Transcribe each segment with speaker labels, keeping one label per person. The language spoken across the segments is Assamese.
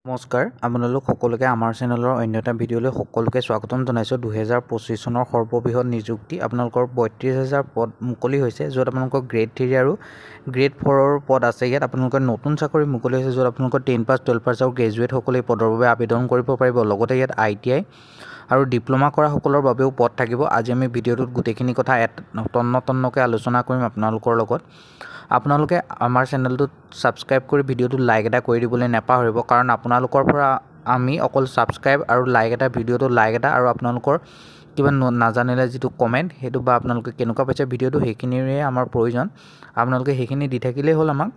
Speaker 1: নমস্কাৰ আপোনালোক সকলোকে আমাৰ চেনেলৰ অন্য এটা ভিডিঅ'লৈ সকলোকে স্বাগতম জনাইছোঁ। 2025 চনৰ সৰ্ববৃহৎ নিযুক্তি আপোনালোকৰ 32,000 পদ মুকলি হৈছে, য'ত আপোনালোকৰ গ্ৰেড 3 আৰু গ্ৰেড 4ৰ পদ আছে। ইয়াত আপোনালোকৰ নতুন চাকৰি মুকলি হৈছে, য'ত আপোনালোকৰ 10 পাছ 12 পাছ আৰু গ্ৰেজুৱেটসকলে এই পদৰ বাবে আবেদন কৰিব পাৰিব। লগতে ইয়াত ITI আৰু ডিপ্ল'মা কৰা সকলৰ বাবেও পদ থাকিব। আজি আমি ভিডিঅ'টোত গোটেইখিনি কথা তন্নতন্নকৈ আলোচনা কৰিম আপোনালোকৰ লগত। আপোনালোকে আমাৰ চেনেলটোত ছাবস্ক্ৰাইব কৰি ভিডিঅ'টোত লাইক এটা কৰি দিবলৈ নাপাহৰিব, কাৰণ আপোনালোকৰ পৰা আমি অকল ছাবস্ক্ৰাইব আৰু লাইক এটা, ভিডিঅ'টোত লাইক এটা আৰু আপোনালোকৰ কিবা নাজানিলে যিটো কমেণ্ট, সেইটো বা আপোনালোকে কেনেকুৱা পাইছে ভিডিঅ'টো, সেইখিনিৰে আমাৰ প্ৰয়োজন। আপোনালোকে সেইখিনি দি থাকিলেই হ'ল আমাক।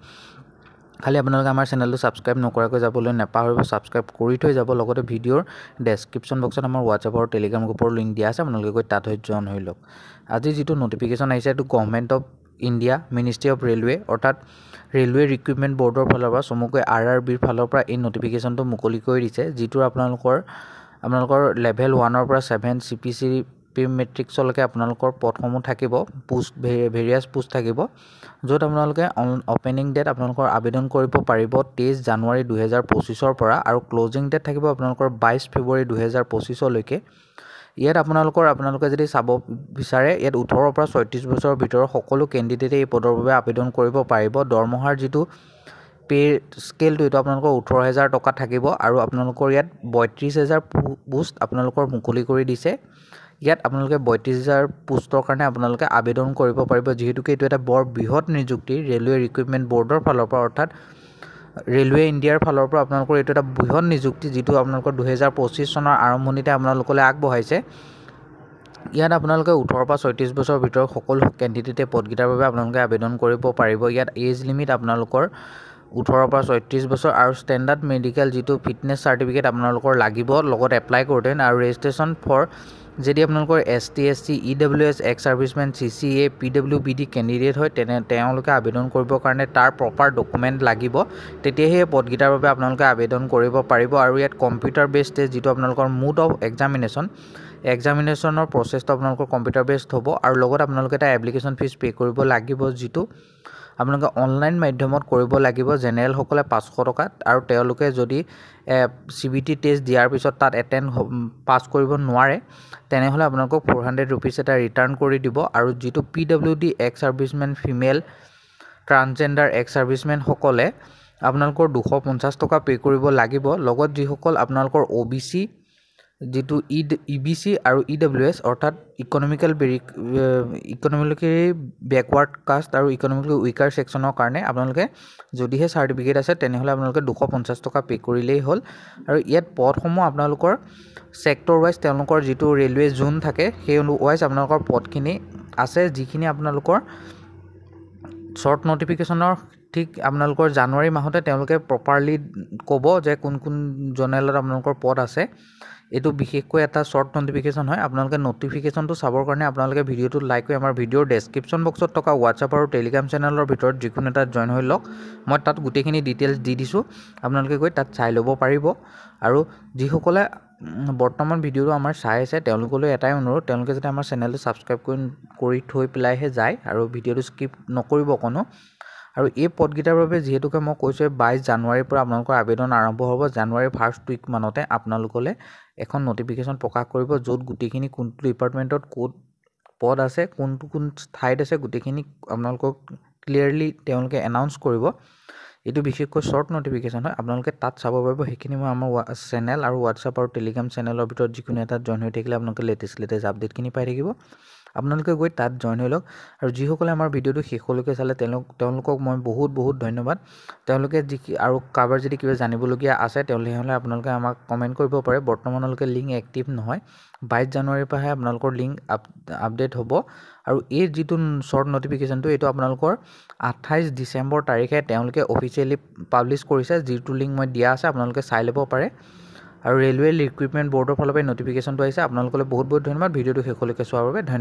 Speaker 1: খালি আপোনালোকে আমাৰ চেনেলটো ছাবস্ক্ৰাইব নকৰাকৈ যাবলৈ নাপাহৰিব, ছাবস্ক্ৰাইব কৰি থৈ যাব। লগতে ভিডিঅ'ৰ ডেছক্ৰিপশ্যন বক্সত আমাৰ হোৱাটছআপ আৰু টেলিগ্ৰাম গ্ৰুপৰ লিংক দিয়া আছে, আপোনালোকে গৈ তাত হৈ জইন হৈ লওক। আজি যিটো নটিফিকেশ্যন আহিছে এইটো government of India ministry of railway অৰ্থাৎ ৰেলৱে ৰিক্ৰুইটমেণ্ট বৰ্ডৰ ফালৰ পৰা চমুকৈ RRBৰ ফালৰ পৰা এই নটিফিকেশ্যনটো মুকলি কৰি দিছে, যিটো আপোনালোকৰ লেভেল 1ৰ পৰা 7 CPC মেট্ৰিক্সলৈকে আপোনালোকৰ পদসমূহ থাকিব, ভেৰিয়াছ পোষ্ট থাকিব, য'ত আপোনালোকে অপেনিং ডেট আপোনালোকৰ আবেদন কৰিব পাৰিব 23 জানুৱাৰী 2025 পৰা আৰু ক্লজিং ডেট থাকিব আপোনালোকৰ 22 ফেব্ৰুৱাৰী 2025লৈকে। ইয়াত আপোনালোকে যদি চাব বিচাৰে, ইয়াত 18 পৰা 36 বছৰৰ ভিতৰৰ সকলো কেণ্ডিডেটে এই পদৰ বাবে আবেদন কৰিব পাৰিব। দৰমহাৰ যিটো পে স্কেলটো এইটো আপোনালোকৰ 18,000 টকা থাকিব আৰু আপোনালোকৰ ইয়াত 32,000 পোষ্ট আপোনালোকৰ মুকলি কৰি দিছে। ইয়াত আপোনালোকে 32,000 পোষ্টৰ কাৰণে আপোনালোকে আবেদন কৰিব পাৰিব, যিহেতুকে এইটো এটা বৰ বৃহৎ নিযুক্তি ৰেলৱে ৰিক্ৰুইটমেণ্ট বৰ্ডৰ ফালৰ পৰা অৰ্থাৎ ৰেলৱে ইণ্ডিয়াৰ ফালৰ পৰা আপোনালোকৰ এইটো এটা বৃহৎ নিযুক্তি, যিটো আপোনালোকৰ 2025 চনৰ আৰম্ভণিতে আপোনালোকলৈ আগবঢ়াইছে। ইয়াত আপোনালোকে 18 পৰা 36 বছৰৰ ভিতৰত সকলো কেণ্ডিডেটে পদকেইটাৰ বাবে আপোনালোকে আবেদন কৰিব পাৰিব। ইয়াত এজ লিমিট আপোনালোকৰ 18 পৰা 36 বছৰ আৰু ষ্টেণ্ডাৰ্ড মেডিকেল যিটো ফিটনেছ চাৰ্টিফিকেট আপোনালোকৰ লাগিব লগত এপ্লাই কৰোঁতে, আৰু ৰেজিষ্ট্ৰেশ্যন ফৰ যদি আপোনালোকৰ ST SC EWS x servicemen CCA PWBD candidate হয় তেওঁলোকে আবেদন কৰিবৰ কাৰণে তাৰ প্ৰপাৰ ডকুমেণ্ট লাগিব, তেতিয়াহে এই পদকেইটাৰ বাবে আপোনালোকে আবেদন কৰিব পাৰিব। আৰু ইয়াত কম্পিউটাৰ বেছড টেষ্ট যিটো আপোনালোকৰ মোড অফ এক্সামিনেশ্যনৰ প্ৰচেছটো আপোনালোকৰ কম্পিউটাৰ বেছড হ'ব, আৰু লগত আপোনালোকে এটা এপ্লিকেশ্যন ফিজ পে' কৰিব লাগিব, যিটো আপোনালোকে অনলাইন মাধ্যমত কৰিব লাগিব। জেনেৰেলসকলে 500 টকা আৰু তেওঁলোকে যদি CBT টেষ্ট দিয়াৰ পিছত তাত পাছ কৰিব নোৱাৰে, তেনেহ'লে আপোনালোকক 400 ৰুপিজ এটা ৰিটাৰ্ণ কৰি দিব। আৰু যিটো PWD ex servicemen female transgender ex ছাৰ্ভিচমেনসকলে আপোনালোকৰ 250 টকা পে' কৰিব লাগিব। লগত যিসকল আপোনালোকৰ OBC যিটো EBC আৰু EWS অৰ্থাৎ ইকনমিকেলি বেকৱাৰ্ড কাষ্ট আৰু ইকনমিকেলি উইকাৰ ছেকশ্যনৰ কাৰণে আপোনালোকে যদিহে চাৰ্টিফিকেট আছে তেনেহ'লে আপোনালোকে 250 টকা পে' কৰিলেই হ'ল। আৰু ইয়াত পদসমূহ আপোনালোকৰ ছেক্টৰ ৱাইজ তেওঁলোকৰ যিটো ৰেলৱে জোন থাকে সেই ৱাইজ আপোনালোকৰ পদখিনি আছে, যিখিনি আপোনালোকৰ শ্বৰ্ট নটিফিকেশ্যনৰ ঠিক আপোনালোকৰ জানুৱাৰী মাহতে তেওঁলোকে প্ৰপাৰলি ক'ব যে কোন জনেলত আপোনালোকৰ পদ আছে। এইটো বিশেষকৈ এটা শ্বৰ্ট নটিফিকেশ্যন হয়। আপোনালোকে নটিফিকেশ্যনটো চাবৰ কাৰণে আপোনালোকে ভিডিঅ'টো লাইক কৰি আমাৰ ভিডিঅ'ৰ ডেছক্ৰিপশ্যন বক্সত থকা হোৱাটছআপ আৰু টেলিগ্ৰাম চেনেলৰ ভিতৰত যিকোনো এটাত জইন হৈ লওক। মই তাত গোটেইখিনি ডিটেইলছ দি দিছোঁ, আপোনালোকে গৈ তাত চাই ল'ব পাৰিব। আৰু যিসকলে বৰ্তমান ভিডিঅ'টো আমাৰ চাই আছে তেওঁলোকলৈ এটাই অনুৰোধ, তেওঁলোকে যাতে আমাৰ চেনেলটো ছাবস্ক্ৰাইব কৰি থৈ পেলাইহে যায় আৰু ভিডিঅ'টো স্কিপ নকৰিব কোনো। আৰু এই পদকেইটাৰ বাবে যিহেতুকে মই কৈছোঁ 22 জানুৱাৰীৰ পৰা আপোনালোকৰ আবেদন আৰম্ভ হ'ব। জানুৱাৰীৰ ফাৰ্ষ্ট উইক মানতে আপোনালোকলৈ এখন নটিফিকেশ্যন প্ৰকাশ কৰিব, য'ত গোটেইখিনি কোনটো ডিপাৰ্টমেণ্টত ক'ত পদ আছে, কোন ঠাইত আছে, গোটেইখিনি আপোনালোকক ক্লিয়াৰলি তেওঁলোকে এনাউন্স কৰিব। এইটো বিশেষকৈ শ্বৰ্ট নটিফিকেশ্যন হয়, আপোনালোকে তাত চাব পাৰিব। সেইখিনি মই আমাৰ চেনেল আৰু হোৱাটছআপ আৰু টেলিগ্ৰাম চেনেলৰ ভিতৰত যিকোনো এটাত জইন হৈ থাকিলে আপোনালোকে লেটেষ্ট আপডেটখিনি পাই থাকিব। আপোনালোকে গৈ তাত জইন হৈ লওক। আৰু যিসকলে আমাৰ ভিডিঅ'টো শেষলৈকে চালে তেওঁলোকক মই বহুত ধন্যবাদ। তেওঁলোকে আৰু কাৰোবাৰ যদি কিবা জানিবলগীয়া আছে তেনেহ'লে আপোনালোকে আমাক কমেণ্ট কৰিব পাৰে। বৰ্তমানলৈকে লিংক এক্টিভ নহয়, 22 জানুৱাৰীৰ পৰাহে আপোনালোকৰ লিংক আপডেট হ'ব। আৰু এই যিটো শ্বৰ্ট নটিফিকেশ্যনটো এইটো আপোনালোকৰ 28 ডিচেম্বৰ তাৰিখে তেওঁলোকে অফিচিয়েলি পাব্লিছ কৰিছে, যিটো লিংক মই দিয়া আছে আপোনালোকে চাই ল'ব পাৰে। আৰু ৰেলৱে ৰিক্ৰুইটমেণ্ট বৰ্ডৰ ফালৰ পৰা নটিফিকেশ্যনটো আহিছে। আপোনালোকলৈ বহুত ধন্যবাদ ভিডিঅ'টো শেষলৈকে চোৱাৰ বাবে। ধন্যবাদ।